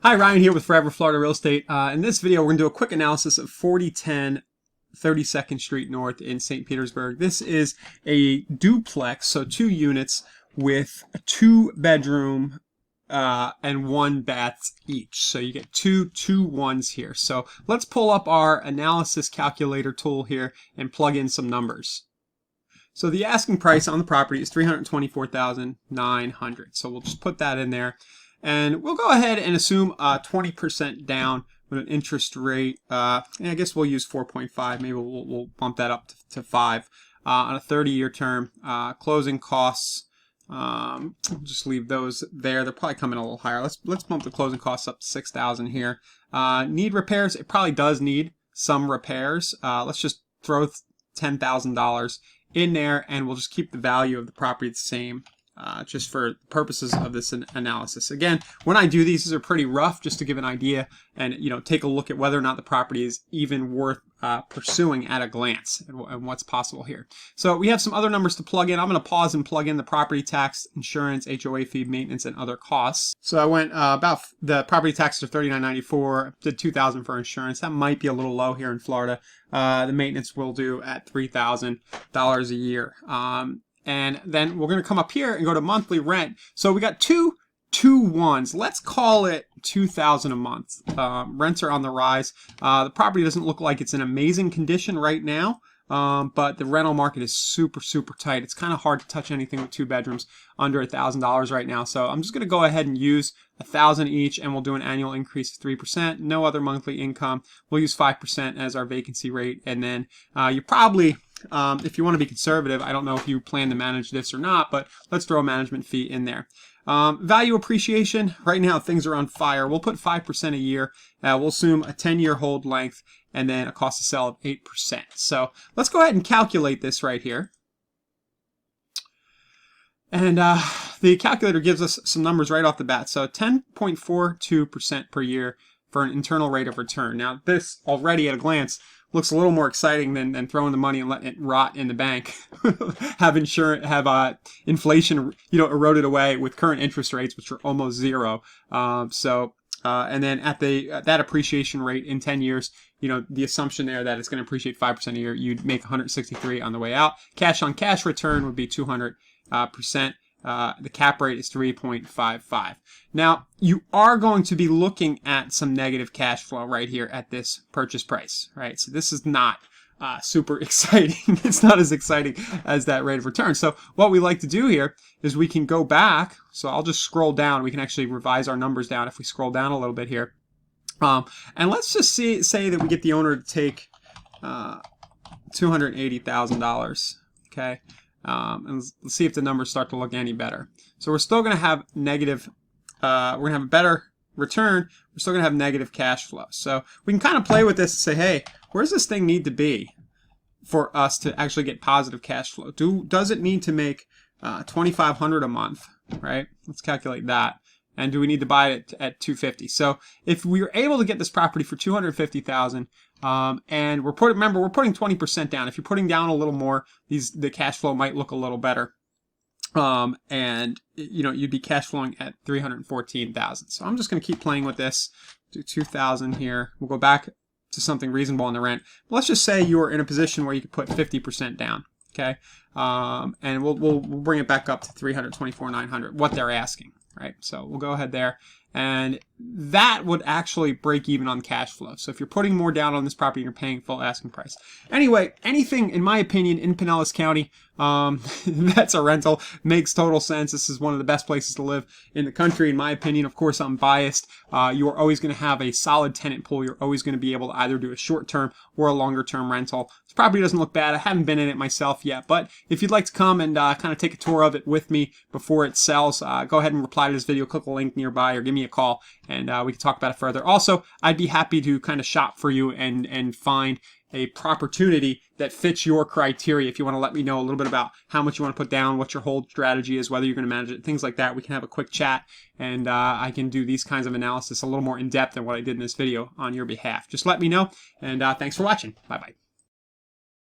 Hi, Ryan here with Forever Florida Real Estate. In this video, we're going to do a quick analysis of 4010 32nd Street North in St. Petersburg. This is a duplex, so 2 units with a 2-bedroom and 1 bath each. So you get two 1s here. So let's pull up our analysis calculator tool here and plug in some numbers. So the asking price on the property is $324,900. So we'll just put that in there. And we'll go ahead and assume 20% down with an interest rate. I guess we'll use 4.5. Maybe we'll bump that up to 5 on a 30-year term. Closing costs, just leave those there. They're probably coming a little higher. Let's bump the closing costs up to $6,000 here. Need repairs? It probably does need some repairs. Let's just throw $10,000 in there, and we'll just keep the value of the property the same. Just for purposes of this analysis. Again, when I do these are pretty rough, just to give an idea and take a look at whether or not the property is even worth pursuing at a glance and what's possible here. So we have some other numbers to plug in. I'm going to pause and plug in the property tax, insurance, HOA fee, maintenance, and other costs. So I went about the property taxes are $39.94, did $2,000 for insurance. That might be a little low here in Florida. The maintenance will do at $3,000 a year. And then we're going to come up here and go to monthly rent. So we got two 1s. Let's call it $2,000 a month. Rents are on the rise. The property doesn't look like it's in amazing condition right now. But the rental market is super tight. It's kind of hard to touch anything with 2 bedrooms under $1,000 right now. So I'm just going to go ahead and use $1,000 each, and we'll do an annual increase of 3%. No other monthly income. We'll use 5% as our vacancy rate, and then you probably, if you want to be conservative, I don't know if you plan to manage this or not, but let's throw a management fee in there. Value appreciation, right now things are on fire. We'll put 5% a year. We'll assume a 10-year hold length and then a cost to sell of 8%. So let's go ahead and calculate this right here. And the calculator gives us some numbers right off the bat. So 10.42% per year for an internal rate of return. Now this already at a glance looks a little more exciting than throwing the money and letting it rot in the bank. have inflation, eroded away with current interest rates, which are almost zero. And then at that appreciation rate in 10 years, the assumption there that it's going to appreciate 5% a year, you'd make 163 on the way out. Cash on cash return would be 200%. The cap rate is 3.55. Now, you are going to be looking at some negative cash flow right here at this purchase price, right? So this is not super exciting. It's not as exciting as that rate of return. So what we like to do here is we can go back. So I'll just scroll down. We can actually revise our numbers down if we scroll down a little bit here. And let's just say that we get the owner to take $280,000, okay? And let's see if the numbers start to look any better. So we're still going to have negative, we're going to have a better return. We're still going to have negative cash flow. So we can kind of play with this and say, hey, where does this thing need to be for us to actually get positive cash flow? Does it need to make $2,500 a month, right? Let's calculate that. And do we need to buy it at $250,000? So if we were able to get this property for $250,000, and we're putting 20% down. If you're putting down a little more, the cash flow might look a little better. And you'd be cash flowing at $314,000. So I'm just going to keep playing with this. Do $2,000 here. We'll go back to something reasonable on the rent. But let's just say you're in a position where you could put 50% down. Okay, and we'll bring it back up to $324,900. What they're asking. Right, so we'll go ahead there, and that would actually break even on cash flow. So if you're putting more down on this property, you're paying full asking price. Anyway, anything, in my opinion, in Pinellas County, that's a rental, makes total sense. This is one of the best places to live in the country, in my opinion. Of course, I'm biased. You are always going to have a solid tenant pool. You're always going to be able to either do a short-term or a longer-term rental. This property doesn't look bad. I haven't been in it myself yet, but if you'd like to come and kind of take a tour of it with me before it sells, go ahead and reply to this video, click a link nearby, or give me a call, and we can talk about it further. Also, I'd be happy to kind of shop for you and find a opportunity that fits your criteria. If you want to let me know a little bit about how much you want to put down, what your hold strategy is, whether you're going to manage it, things like that, we can have a quick chat, and I can do these kinds of analysis a little more in depth than what I did in this video on your behalf. Just let me know, and thanks for watching. Bye-bye.